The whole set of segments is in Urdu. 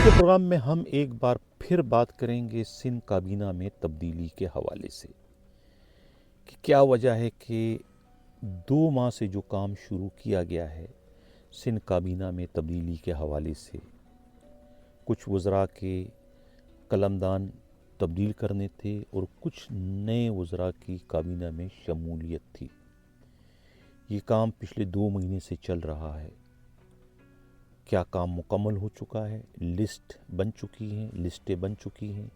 آج کے پروگرام میں ہم ایک بار پھر بات کریں گے سندھ کابینہ میں تبدیلی کے حوالے سے کہ کیا وجہ ہے کہ 2 ماہ سے جو کام شروع کیا گیا ہے سندھ کابینہ میں تبدیلی کے حوالے سے، کچھ وزراء کے قلمدان تبدیل کرنے تھے اور کچھ نئے وزراء کی کابینہ میں شمولیت تھی۔ یہ کام پچھلے 2 مہینے سے چل رہا ہے۔ کیا کام مکمل ہو چکا ہے؟ لسٹ بن چکی ہیں، لسٹیں بن چکی ہیں؟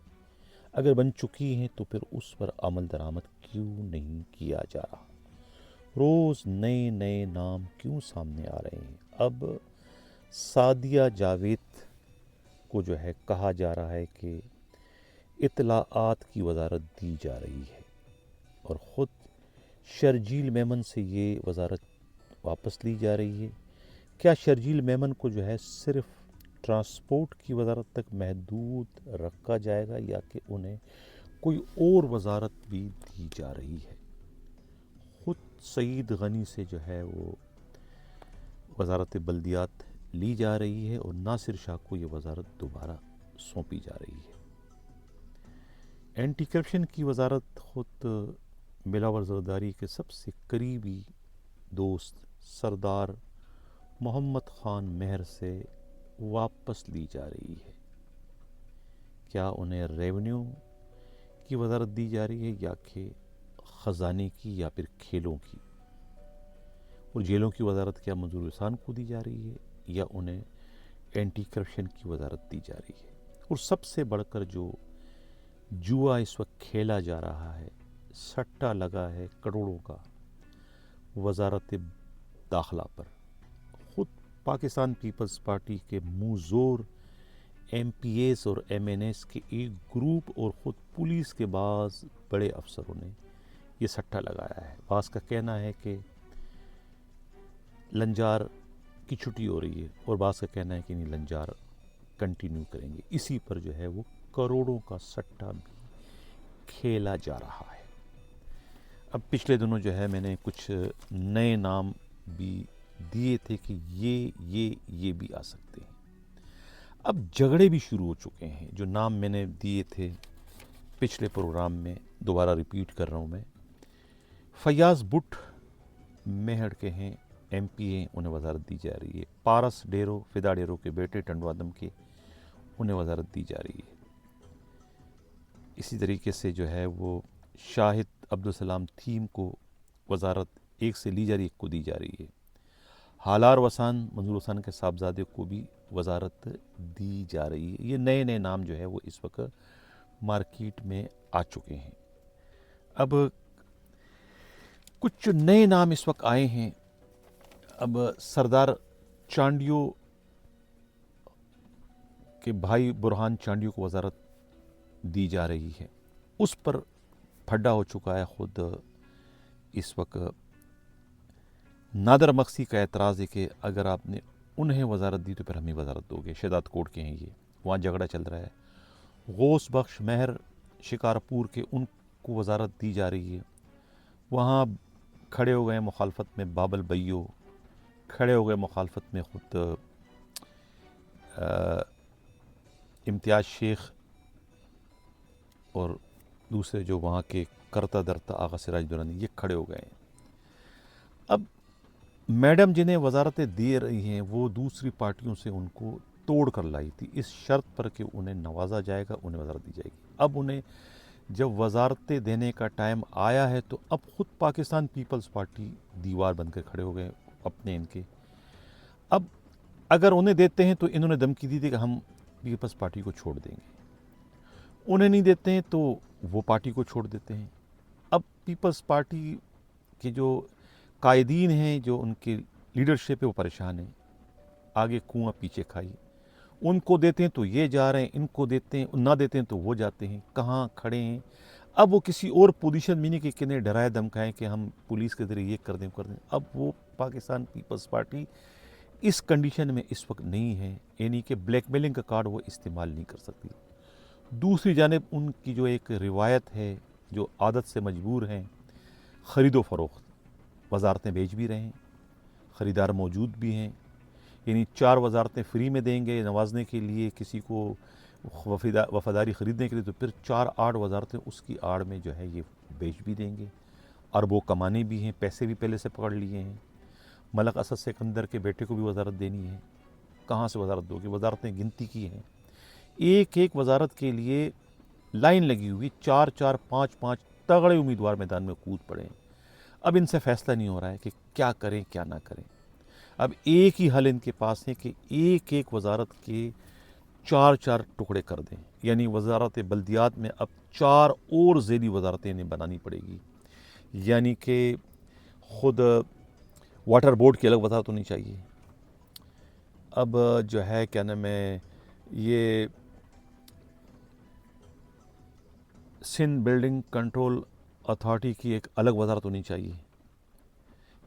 اگر بن چکی ہیں تو پھر اس پر عمل درآمد کیوں نہیں کیا جا رہا؟ روز نئے نئے نام کیوں سامنے آ رہے ہیں؟ اب سعدیہ جاوید کو جو ہے کہا جا رہا ہے کہ اطلاعات کی وزارت دی جا رہی ہے، اور خود شرجیل میمن سے یہ وزارت واپس لی جا رہی ہے۔ کیا شرجیل میمن کو جو ہے صرف ٹرانسپورٹ کی وزارت تک محدود رکھا جائے گا یا کہ انہیں کوئی اور وزارت بھی دی جا رہی ہے؟ خود سعید غنی سے جو ہے وہ وزارت بلدیات لی جا رہی ہے اور ناصر شاہ کو یہ وزارت دوبارہ سونپی جا رہی ہے۔ اینٹی کرپشن کی وزارت خود بلاول زرداری کے سب سے قریبی دوست سردار محمد خان مہر سے واپس لی جا رہی ہے۔ کیا انہیں ریونیو کی وزارت دی جا رہی ہے یا کہ خزانے کی یا پھر کھیلوں کی؟ اور جیلوں کی وزارت کیا منظور احسان کو دی جا رہی ہے یا انہیں اینٹی کرپشن کی وزارت دی جا رہی ہے؟ اور سب سے بڑھ کر جو جوا اس وقت کھیلا جا رہا ہے، سٹا لگا ہے کروڑوں کا وزارت داخلہ پر، خود پاکستان پیپلز پارٹی کے منہ زور ایم پی ایز اور ایم این ایس کے ایک گروپ اور خود پولیس کے بعض بڑے افسروں نے یہ سٹا لگایا ہے۔ بعض کا کہنا ہے کہ لنجار کی چھٹی ہو رہی ہے اور بعض کا کہنا ہے کہ نہیں، لنجار کنٹینیو کریں گے۔ اسی پر جو ہے وہ کروڑوں کا سٹا بھی کھیلا جا رہا ہے۔ اب پچھلے دنوں جو ہے میں نے کچھ نئے نام بھی دیے تھے کہ یہ بھی آ سکتے ہیں۔ اب جھگڑے بھی شروع ہو چکے ہیں۔ جو نام میں نے دیے تھے پچھلے پروگرام میں دوبارہ ریپیٹ کر رہا ہوں میں۔ فیاض بٹ میہڑ کے ہیں، ایم پی ہیں، انہیں وزارت دی جا رہی ہے۔ پارس ڈیرو، فدا ڈیرو کے بیٹے ٹنڈو آدم کے، انہیں وزارت دی جا رہی ہے۔ اسی طریقے سے جو ہے وہ شاہد عبدالسلام تھیم کو وزارت ایک سے لی جا رہی ہے، ایک کو دی جا رہی ہے۔ حالار وسان، منظور حسین کے صاحبزادے کو بھی وزارت دی جا رہی ہے۔ یہ نئے نئے نام جو ہے وہ اس وقت مارکیٹ میں آ چکے ہیں۔ اب کچھ نئے نام اس وقت آئے ہیں۔ اب سردار چانڈیو کے بھائی برہان چانڈیو کو وزارت دی جا رہی ہے۔ اس پر پھڈا ہو چکا ہے۔ خود اس وقت نادر مقصی کا اعتراض ہے کہ اگر آپ نے انہیں وزارت دی تو پھر ہمیں وزارت دو گے۔ شہزاد کوٹ کے ہیں یہ، وہاں جھگڑا چل رہا ہے۔ غوث بخش مہر شکارپور کے، ان کو وزارت دی جا رہی ہے۔ وہاں کھڑے ہو گئے مخالفت میں بابل بیو، کھڑے ہو گئے مخالفت میں خود امتیاز شیخ اور دوسرے جو وہاں کے کرتا درتا آغا سراج درانی، یہ کھڑے ہو گئے ہیں۔ اب میڈم جنہیں وزارتیں دے رہی ہیں وہ دوسری پارٹیوں سے ان کو توڑ کر لائی تھی، اس شرط پر کہ انہیں نوازا جائے گا، انہیں وزارت دی جائے گی۔ اب انہیں جب وزارتیں دینے کا ٹائم آیا ہے تو اب خود پاکستان پیپلز پارٹی دیوار بن کر کھڑے ہو گئے اپنے ان کے۔ اب اگر انہیں دیتے ہیں تو انہوں نے دھمکی دی تھی کہ ہم پیپلز پارٹی کو چھوڑ دیں گے، انہیں نہیں دیتے ہیں تو وہ پارٹی کو چھوڑ دیتے ہیں۔ اب پیپلز پارٹی کے جو قائدین ہیں، جو ان کے لیڈرشپ ہے، وہ پریشان ہیں، آگے کنواں پیچھے کھائی۔ ان کو دیتے ہیں تو یہ جا رہے ہیں، ان کو دیتے ہیں، نہ دیتے ہیں تو وہ جاتے ہیں، کہاں کھڑے ہیں۔ اب وہ کسی اور پوزیشن میں نہیں کہ کنہیں ڈرائے دھمکائیں کہ ہم پولیس کے ذریعے یہ کر دیں۔ اب وہ پاکستان پیپلز پارٹی اس کنڈیشن میں اس وقت نہیں ہے، یعنی کہ بلیک میلنگ کا کارڈ وہ استعمال نہیں کر سکتی۔ دوسری جانب ان کی جو ایک روایت ہے، جو عادت سے مجبور ہیں، خرید و فروخت، وزارتیں بیچ بھی رہے ہیں، خریدار موجود بھی ہیں، یعنی 4 وزارتیں فری میں دیں گے نوازنے کے لیے کسی کو وفاداری خریدنے کے لیے، تو پھر 4-8 وزارتیں اس کی آڑ میں جو ہے یہ بیچ بھی دیں گے، اربوں کمانے بھی ہیں، پیسے بھی پہلے سے پکڑ لیے ہیں۔ ملک اسد سکندر کے بیٹے کو بھی وزارت دینی ہے، کہاں سے وزارت دو گے؟ وزارتیں گنتی کی ہیں، ایک ایک وزارت کے لیے لائن لگی ہوئی، 4-4 5-5 تگڑے امیدوار میدان میں کود پڑے ہیں۔ اب ان سے فیصلہ نہیں ہو رہا ہے کہ کیا کریں کیا نہ کریں۔ اب ایک ہی حل ان کے پاس ہے کہ ایک ایک وزارت کے 4-4 ٹکڑے کر دیں، یعنی وزارت بلدیات میں اب 4 اور ذیلی وزارتیں انہیں بنانی پڑے گی، یعنی کہ خود واٹر بورڈ کی الگ وزارت ہونی چاہیے۔ اب جو ہے کیا نام ہے، یہ سندھ بلڈنگ کنٹرول اتھارٹی کی ایک الگ وزارت ہونی چاہیے۔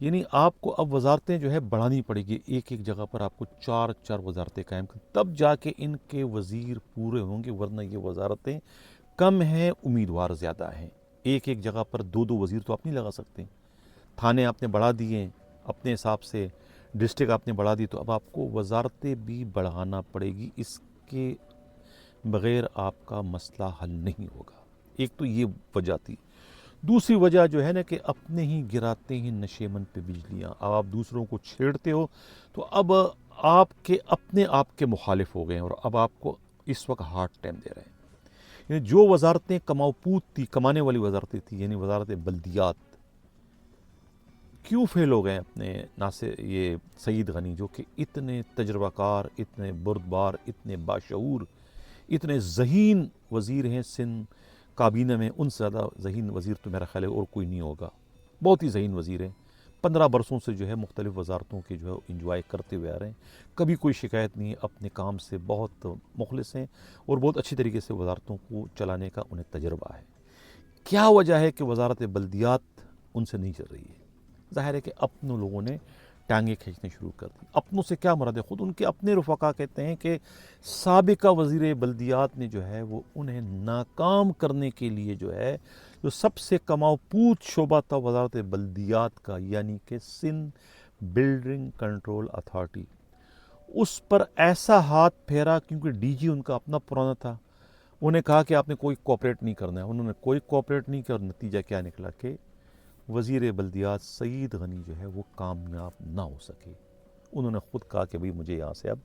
یعنی آپ کو اب وزارتیں جو ہے بڑھانی پڑے گی، ایک ایک جگہ پر آپ کو 4-4 وزارتیں قائم کر، تب جا کے ان کے وزیر پورے ہوں گے، ورنہ یہ وزارتیں کم ہیں، امیدوار زیادہ ہیں۔ ایک ایک جگہ پر 2-2 وزیر تو آپ نہیں لگا سکتے۔ تھانے آپ نے بڑھا دیے اپنے حساب سے، ڈسٹرکٹ آپ نے بڑھا دی، تو اب آپ کو وزارتیں بھی بڑھانا پڑے گی، اس کے بغیر آپ کا مسئلہ حل نہیں ہوگا۔ ایک تو یہ وجہ تھی۔ دوسری وجہ جو ہے نا کہ اپنے ہی گراتے ہیں نشیمن پہ بجلیاں، اب آپ دوسروں کو چھیڑتے ہو تو اب آپ کے اپنے آپ کے مخالف ہو گئے ہیں، اور اب آپ کو اس وقت ہارڈ ٹائم دے رہے ہیں۔ یعنی جو وزارتیں کماؤ پوت تھی، کمانے والی وزارتیں تھیں، یعنی وزارت بلدیات، کیوں فیل ہو گئے اپنے ناصر یہ سعید غنی، جو کہ اتنے تجربہ کار، اتنے بردبار، اتنے باشعور، اتنے ذہین وزیر ہیں سندھ کابینہ میں، ان سے زیادہ ذہین وزیر تو میرا خیال ہے اور کوئی نہیں ہوگا، بہت ہی ذہین وزیر ہیں، 15 برسوں سے جو ہے مختلف وزارتوں کے جو ہے انجوائے کرتے ہوئے آ رہے ہیں، کبھی کوئی شکایت نہیں ہے، اپنے کام سے بہت مخلص ہیں، اور بہت اچھی طریقے سے وزارتوں کو چلانے کا انہیں تجربہ ہے۔ کیا وجہ ہے کہ وزارت بلدیات ان سے نہیں چل رہی ہے؟ ظاہر ہے کہ اپنے لوگوں نے ٹانگیں کھینچنے شروع کر دی۔ اپنوں سے کیا مراد ہے؟ خود ان کے اپنے رفقا کہتے ہیں کہ سابقہ وزیر بلدیات نے جو ہے وہ انہیں ناکام کرنے کے لیے جو ہے، جو سب سے کماؤ پوت شعبہ تھا وزارت بلدیات کا، یعنی کہ سندھ بلڈنگ کنٹرول اتھارٹی، اس پر ایسا ہاتھ پھیرا، کیونکہ ڈی جی ان کا اپنا پرانا تھا، انہیں کہا کہ آپ نے کوئی کوآپریٹ نہیں کرنا ہے، انہوں نے کوئی کوآپریٹ نہیں کیا، اور نتیجہ کیا نکلا کہ وزیر بلدیات سعید غنی جو ہے وہ کامیاب نہ ہو سکے۔ انہوں نے خود کہا کہ بھئی مجھے یہاں سے اب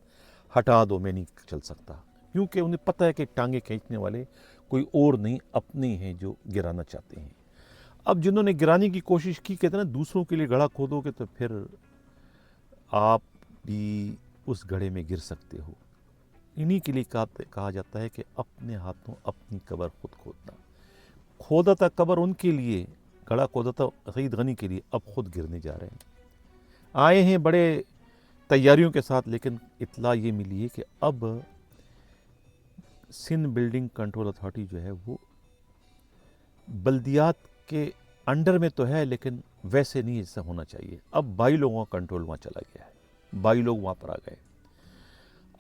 ہٹا دو، میں نہیں چل سکتا، کیونکہ انہیں پتہ ہے کہ ٹانگیں کھینچنے والے کوئی اور نہیں، اپنے ہیں جو گرانا چاہتے ہیں۔ اب جنہوں نے گرانے کی کوشش کی، کہتے ہیں نا دوسروں کے لیے گڑھا کھودو گے تو پھر آپ بھی اس گڑھے میں گر سکتے ہو۔ انہی کے لیے کہا جاتا ہے کہ اپنے ہاتھوں اپنی قبر خود کھودنا۔ کھودا تھا قبر ان کے لیے، گڑھا کھودا تھا سعید غنی کے لیے، اب خود گرنے جا رہے ہیں۔ آئے ہیں بڑے تیاریوں کے ساتھ، لیکن اطلاع یہ ملی ہے کہ اب سندھ بلڈنگ کنٹرول اتھارٹی جو ہے وہ بلدیات کے انڈر میں تو ہے، لیکن ویسے نہیں ایسا ہونا چاہیے۔ اب 22 لوگوں کا کنٹرول وہاں چلا گیا ہے، 22 لوگ وہاں پر آ گئے۔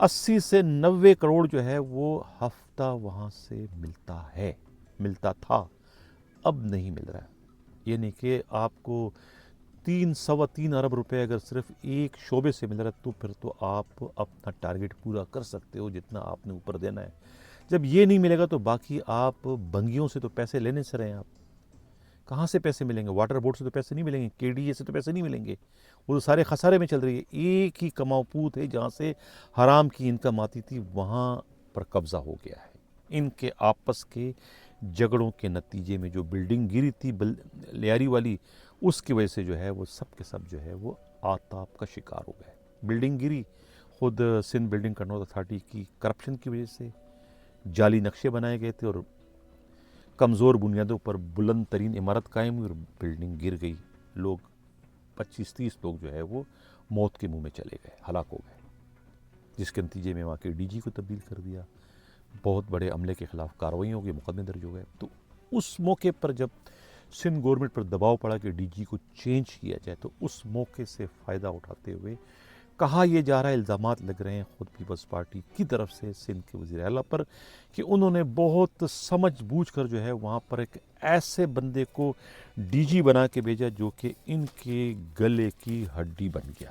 80 سے 90 کروڑ جو ہے وہ ہفتہ وہاں سے ملتا تھا، اب نہیں مل رہا ہے۔ یعنی کہ آپ کو 3 ارب روپے اگر صرف ایک شعبے سے مل رہا ہے، تو پھر تو آپ اپنا ٹارگٹ پورا کر سکتے ہو جتنا آپ نے اوپر دینا ہے۔ جب یہ نہیں ملے گا تو باقی آپ بنگیوں سے تو پیسے لینے سے رہے ہیں، آپ کہاں سے پیسے ملیں گے؟ واٹر بورڈ سے تو پیسے نہیں ملیں گے، کے ڈی اے سے تو پیسے نہیں ملیں گے، وہ تو سارے خسارے میں چل رہی ہے۔ ایک ہی کماؤ پوت ہے جہاں سے حرام کی انکم آتی تھی، وہاں پر قبضہ ہو گیا ہے۔ ان کے آپس کے جھگڑوں کے نتیجے میں جو بلڈنگ گری تھی لیاری والی، اس کی وجہ سے جو ہے وہ سب کے سب جو ہے وہ آتاب کا شکار ہو گئے۔ بلڈنگ گری خود سندھ بلڈنگ کنٹرول اتھارٹی کی کرپشن کی وجہ سے، جعلی نقشے بنائے گئے تھے اور کمزور بنیادوں پر بلند ترین عمارت قائم ہوئی اور بلڈنگ گر گئی، لوگ 25-30 لوگ جو ہے وہ موت کے منہ میں چلے گئے، ہلاک ہو گئے، جس کے نتیجے میں وہاں کے ڈی جی کو تبدیل کر دیا، بہت بڑے عملے کے خلاف کارروائی ہو گئی، مقدمے درج ہو گئے۔ تو اس موقع پر جب سندھ گورنمنٹ پر دباؤ پڑا کہ ڈی جی کو چینج کیا جائے، تو اس موقع سے فائدہ اٹھاتے ہوئے کہا یہ جا رہا ہے، الزامات لگ رہے ہیں خود پیپلز پارٹی کی طرف سے سندھ کے وزیر اعلیٰ پر، کہ انہوں نے بہت سمجھ بوجھ کر جو ہے وہاں پر ایک ایسے بندے کو ڈی جی بنا کے بھیجا جو کہ ان کے گلے کی ہڈی بن گیا۔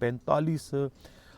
45